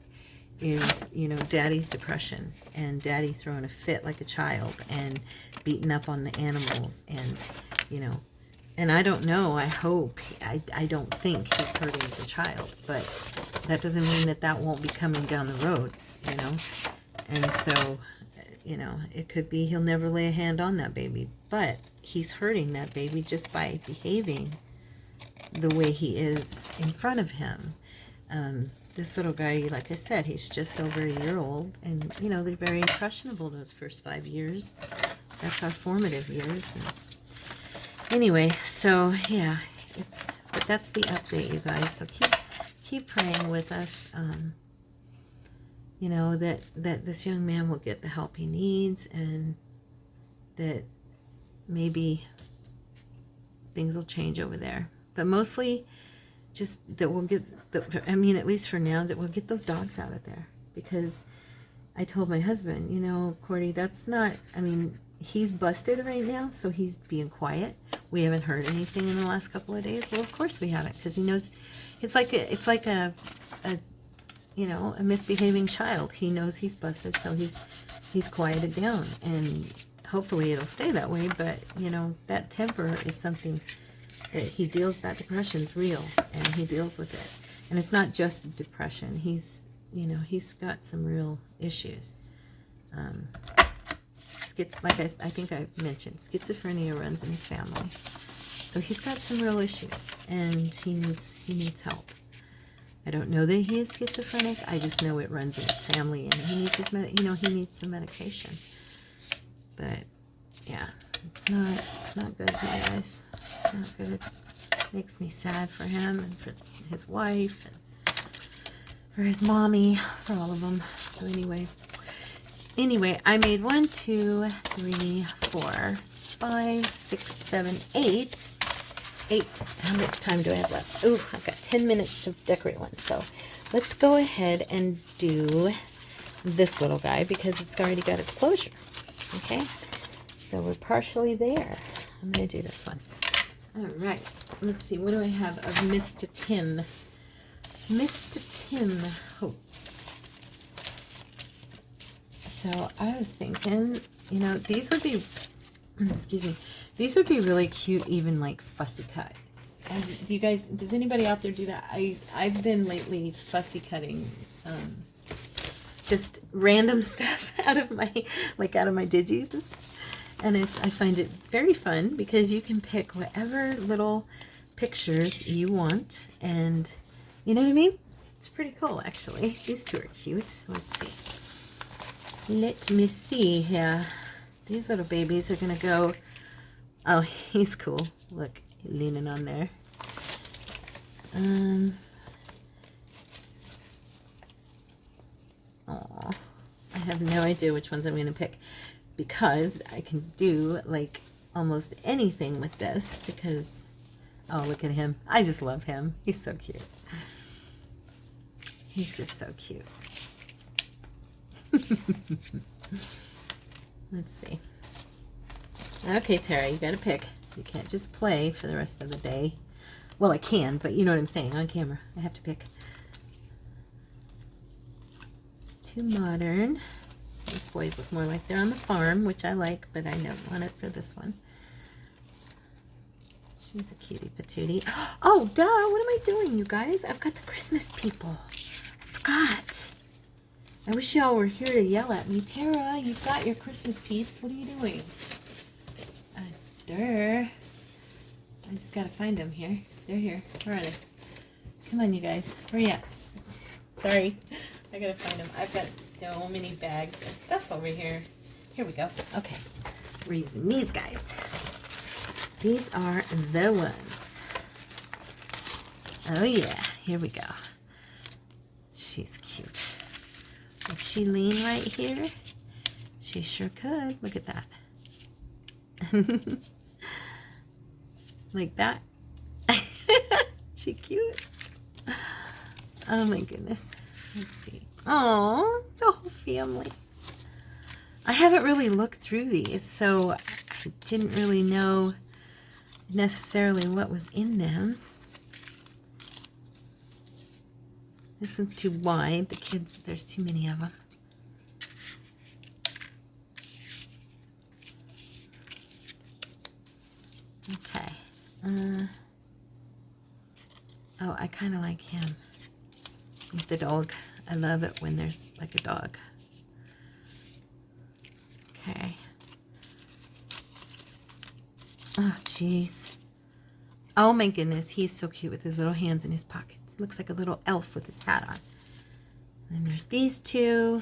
is, you know, daddy's depression and daddy throwing a fit like a child and beating up on the animals, and, you know, and I don't know, I hope, I don't think he's hurting the child, but that doesn't mean that won't be coming down the road, you know. And so, you know, it could be he'll never lay a hand on that baby, but he's hurting that baby just by behaving the way he is in front of him. This little guy, like I said, he's just over a year old, and, you know, they're very impressionable those first 5 years. That's our formative years. And anyway, so yeah, but that's the update, you guys. So keep praying with us. You know, that this young man will get the help he needs, and that maybe things will change over there. But mostly, just that we'll get, I mean, at least for now, that we'll get those dogs out of there. Because I told my husband, you know, Cordy, that's not, I mean, he's busted right now, so he's being quiet. We haven't heard anything in the last couple of days. Well, of course we haven't, because he knows, it's like a you know, a misbehaving child. He knows he's busted, so he's quieted down, and hopefully it'll stay that way. But, you know, that temper is something that he deals, that depression's real, and he deals with it. And it's not just depression. He's, you know, he's got some real issues. Like I think I mentioned, schizophrenia runs in his family. So he's got some real issues, and he needs help. I don't know that he is schizophrenic. I just know it runs in his family, and he needs his he needs some medication. But yeah, it's not good, you guys. It's not good. It makes me sad for him and for his wife and for his mommy, for all of them. So anyway, I made 1, 2, 3, 4, 5, 6, 7, 8. How much time do I have left? Oh, I've got 10 minutes to decorate one. So let's go ahead and do this little guy, because it's already got its closure. Okay, so we're partially there. I'm going to do this one. All right, let's see. What do I have of Mr. Tim? Mr. Tim Holtz. So I was thinking, you know, these would be, excuse me, these would be really cute, even like fussy cut. Do you guys, does anybody out there do that? I've been lately fussy cutting just random stuff out of my, like out of my digis and stuff. And I find it very fun because you can pick whatever little pictures you want. And you know what I mean? It's pretty cool, actually. These two are cute. Let's see. Let me see here. These little babies are going to go. Oh, he's cool. Look, leaning on there. Aw, I have no idea which ones I'm going to pick because I can do like almost anything with this because, oh, look at him. I just love him. He's so cute. He's just so cute. Let's see. Okay, Tara, you got to pick. You can't just play for the rest of the day. Well, I can, but you know what I'm saying. On camera, I have to pick. Too modern. These boys look more like they're on the farm, which I like, but I don't want it for this one. She's a cutie patootie. Oh, duh! What am I doing, you guys? I've got the Christmas people. I forgot. I wish y'all were here to yell at me. Tara, you've got your Christmas peeps. What are you doing? There. I just gotta find them here. They're here. Where are they? Come on, you guys. Where you at? Sorry. I gotta find them. I've got so many bags of stuff over here. Here we go. Okay. We're using these guys. These are the ones. Oh, yeah. Here we go. She's cute. Would she lean right here? She sure could. Look at that. Like that. She cute. Oh my goodness. Let's see. Oh, it's a whole family. I haven't really looked through these, so I didn't really know necessarily what was in them. This one's too wide. The kids, there's too many of them. Okay. Oh, I kind of like him. With the dog. I love it when there's like a dog. Okay. Oh, jeez. Oh my goodness, he's so cute with his little hands in his pockets. Looks like a little elf with his hat on. And there's these two.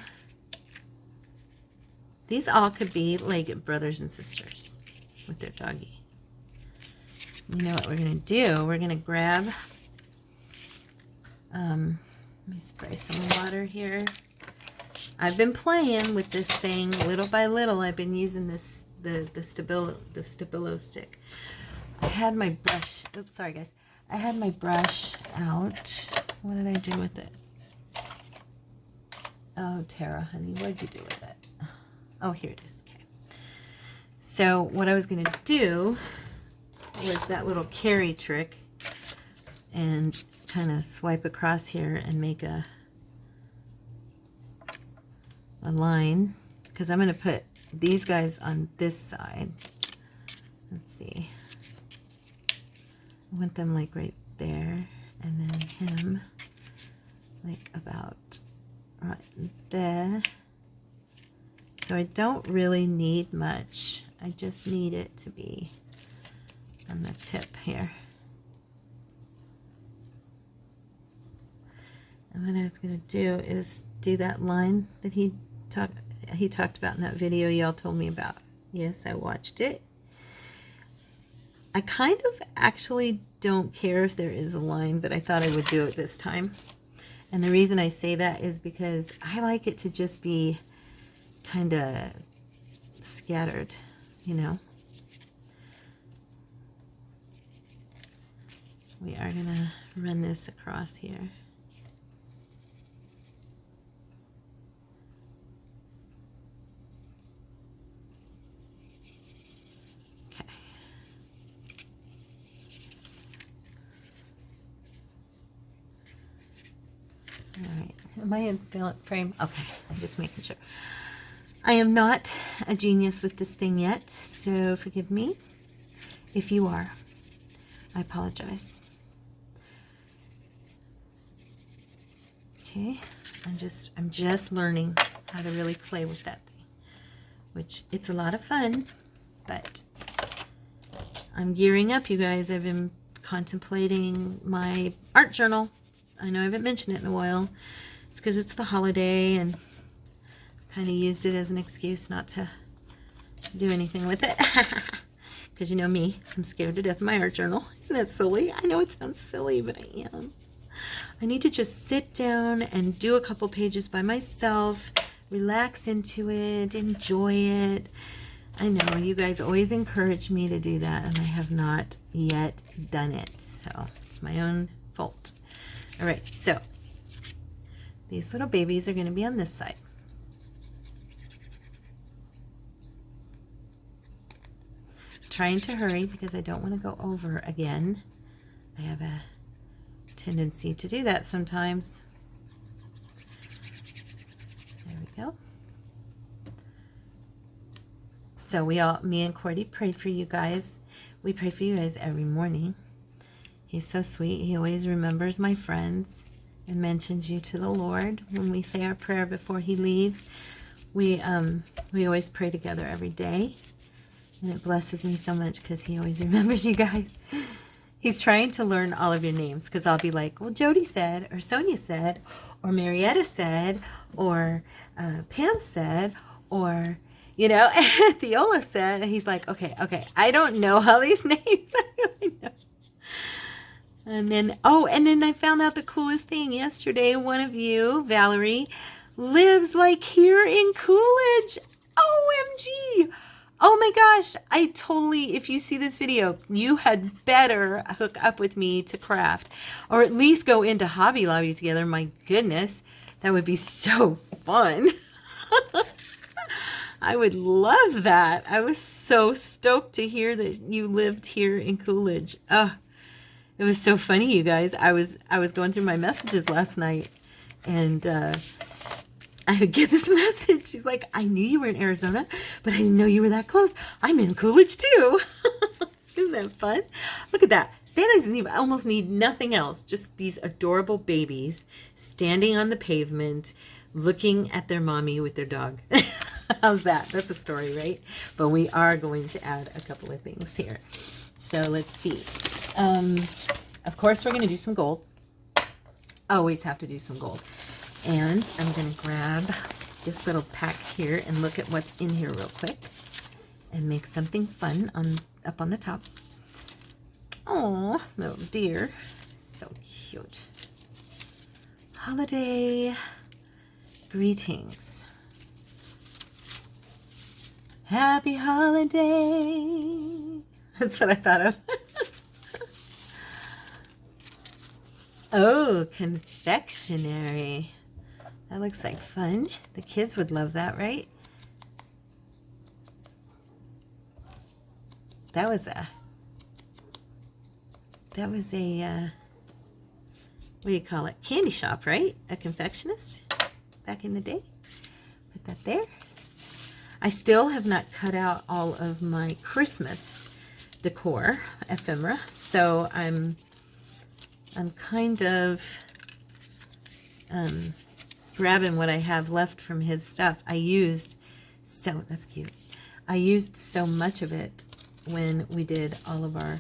These all could be like brothers and sisters with their doggy. You know what we're going to do? We're going to grab, let me spray some water here. I've been playing with this thing little by little. I've been using this, the Stabilo stick. I had my brush, oops, sorry guys. I had my brush out. What did I do with it? Oh, Tara, honey, what did you do with it? Oh, here it is. Okay. So what I was going to do was that little carry trick and kind of swipe across here and make a line, because I'm going to put these guys on this side. Let's see. I want them like right there, and then him like about right there. So I don't really need much. I just need it to be on the tip here. And what I was going to do is do that line that he talked about in that video y'all told me about. Yes, I watched it. I kind of actually don't care if there is a line, but I thought I would do it this time. And the reason I say that is because I like it to just be kind of scattered, you know. We are going to run this across here. All right. Am I in frame? Okay. I'm just making sure. I am not a genius with this thing yet, so forgive me. If you are, I apologize. Okay. I'm just learning how to really play with that thing, which it's a lot of fun, but I'm gearing up, you guys. I've been contemplating my art journal. I know I haven't mentioned it in a while. It's because it's the holiday and kind of used it as an excuse not to do anything with it. Because you know me, I'm scared to death of my art journal. Isn't that silly? I know it sounds silly, but I am. I need to just sit down and do a couple pages by myself, relax into it, enjoy it. I know you guys always encourage me to do that, and I have not yet done it. So it's my own fault. All right, so these little babies are going to be on this side. Trying to hurry because I don't want to go over again. I have a tendency to do that sometimes. There we go. So me and Cordy prayed for you guys. We pray for you guys every morning. He's so sweet. He always remembers my friends and mentions you to the Lord when we say our prayer before he leaves. We always pray together every day, and it blesses me so much because he always remembers you guys. He's trying to learn all of your names because I'll be like, well, Jody said, or Sonia said, or Marietta said, or Pam said, or, you know, Theola said. And he's like, okay, I don't know all these names. I really know. And then, and then I found out the coolest thing yesterday. One of you, Valerie, lives like here in Coolidge. OMG. Oh my gosh. If you see this video, you had better hook up with me to craft, or at least go into Hobby Lobby together. My goodness, that would be so fun. I would love that. I was so stoked to hear that you lived here in Coolidge. It was so funny, you guys. I was going through my messages last night, and I would get this message. She's like, I knew you were in Arizona, but I didn't know you were that close. I'm in Coolidge too. Isn't that fun? Look at that. They doesn't even almost need nothing else. Just these adorable babies standing on the pavement, looking at their mommy with their dog. How's that? That's a story, right? But we are going to add a couple of things here. So let's see. Of course, we're going to do some gold. Always have to do some gold. And I'm going to grab this little pack here and look at what's in here real quick and make something fun up on the top. Oh, little deer. So cute. Holiday greetings. Happy holiday. That's what I thought of. Oh, confectionery. That looks like fun. The kids would love that, right? That was a what do you call it? Candy shop, right? A confectionist back in the day. Put that there. I still have not cut out all of my Christmas decor ephemera, so I'm kind of grabbing what I have left from his stuff. That's cute. I used so much of it when we did all of our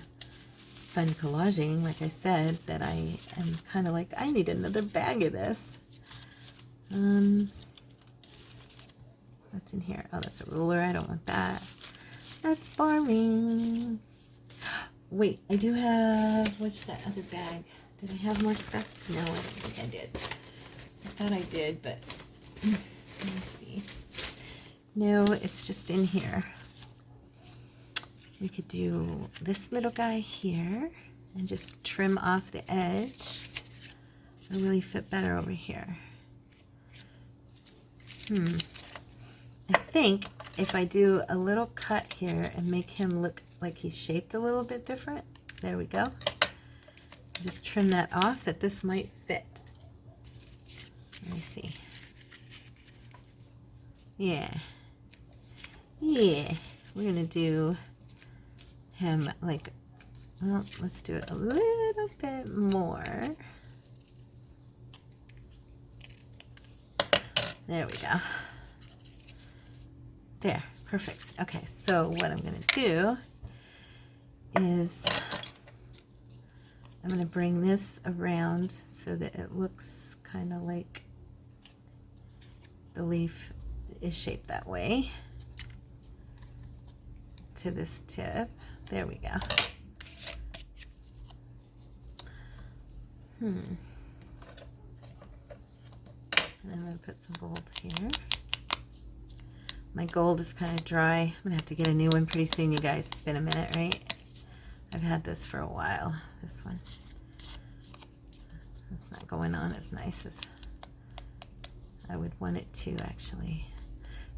fun collaging, like I said, that I am kind of like, I need another bag of this. What's in here? Oh, that's a ruler. I don't want that. That's boring. Wait, I do have, what's that other bag? Did I have more stuff? No, I don't think I did. I thought I did, but let me see. No, it's just in here. We could do this little guy here and just trim off the edge. It'll really fit better over here. I think if I do a little cut here and make him look like he's shaped a little bit different, there we go. Just trim that off, that this might fit. Let me see. Yeah. Yeah. We're going to do him like, well, let's do it a little bit more. There we go. There, perfect. Okay, so what I'm going to do is I'm going to bring this around so that it looks kind of like the leaf is shaped that way to this tip. There we go. And I'm going to put some gold here. My gold is kind of dry. I'm going to have to get a new one pretty soon, you guys. It's been a minute, right? I've had this for a while, this one. It's not going on as nice as I would want it to, actually.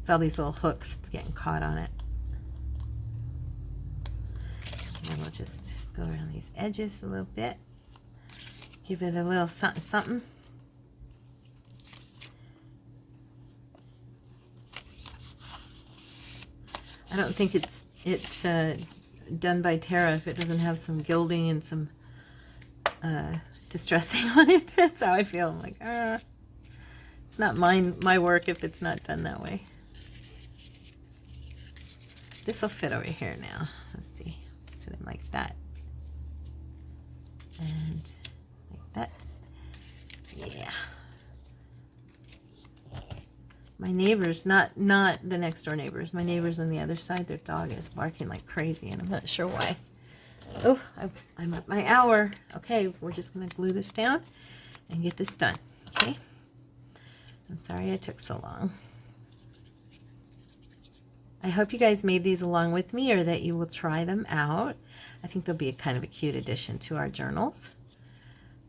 It's all these little hooks. It's getting caught on it. And then we'll just go around these edges a little bit. Give it a little something, something. I don't think it's done by Tara if it doesn't have some gilding and some distressing on it. That's how I feel. I'm like, it's not my work if it's not done that way. This will fit over here now. Let's see. Sit it like that. And like that. Yeah. My neighbors, not the next door neighbors, my neighbors on the other side, their dog is barking like crazy and I'm not sure why. Oh, I'm at my hour. Okay, we're just going to glue this down and get this done. Okay. I'm sorry I took so long. I hope you guys made these along with me or that you will try them out. I think they'll be a kind of a cute addition to our journals.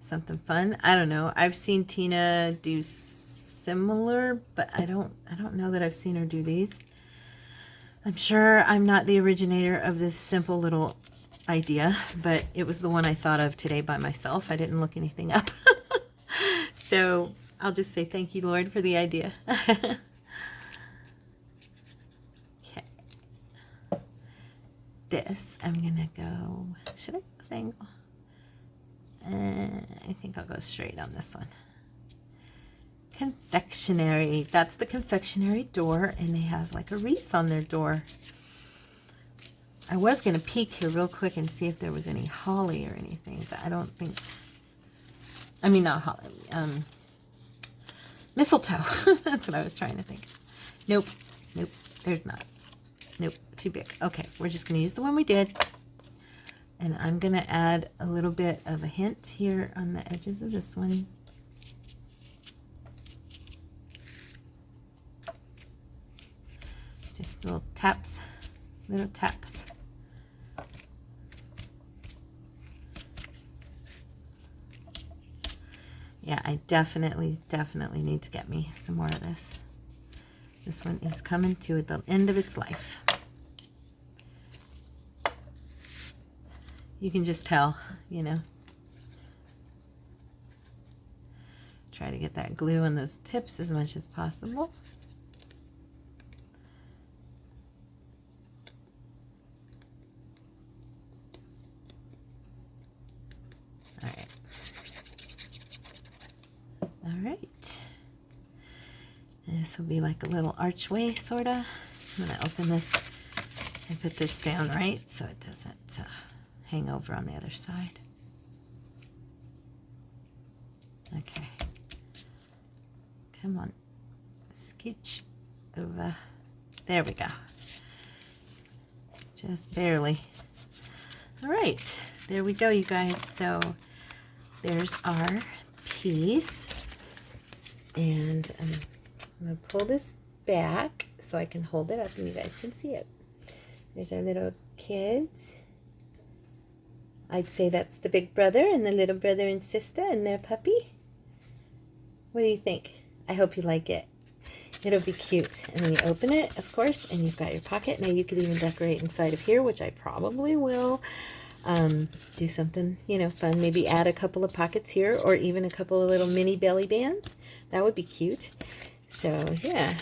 Something fun. I don't know. I've seen Tina do similar, but I don't know that I've seen her do these. I'm sure I'm not the originator of this simple little idea, but it was the one I thought of today by myself. I didn't look anything up. So I'll just say thank you, Lord, for the idea. Okay. This, I'm gonna go, should I go this angle? I think I'll go straight on this one. Confectionery. That's the confectionery door, and they have like a wreath on their door. I was going to peek here real quick and see if there was any holly or anything, but I don't think, I mean, not holly, mistletoe. That's what I was trying to think. Nope, nope, there's not. Nope, too big. Okay, we're just going to use the one we did, and I'm going to add a little bit of a hint here on the edges of this one. Just little taps, little taps. Yeah, I definitely need to get me some more of this. This one is coming to the end of its life. You can just tell, you know. Try to get that glue on those tips as much as possible. Alright, this will be like a little archway, sort of. I'm going to open this and put this down right so it doesn't hang over on the other side. Okay, come on, scooch over. There we go, just barely. Alright, there we go, you guys. So there's our piece. And I'm going to pull this back so I can hold it up and you guys can see it. There's our little kids. I'd say that's the big brother and the little brother and sister and their puppy. What do you think? I hope you like it. It'll be cute. And then you open it, of course, and you've got your pocket. Now you could even decorate inside of here, which I probably will. Do something, you know, fun. Maybe add a couple of pockets here or even a couple of little mini belly bands. That would be cute. So, yeah.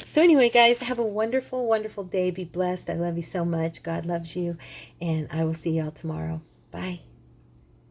So anyway, guys, have a wonderful, wonderful day. Be blessed. I love you so much. God loves you. And I will see y'all tomorrow. Bye.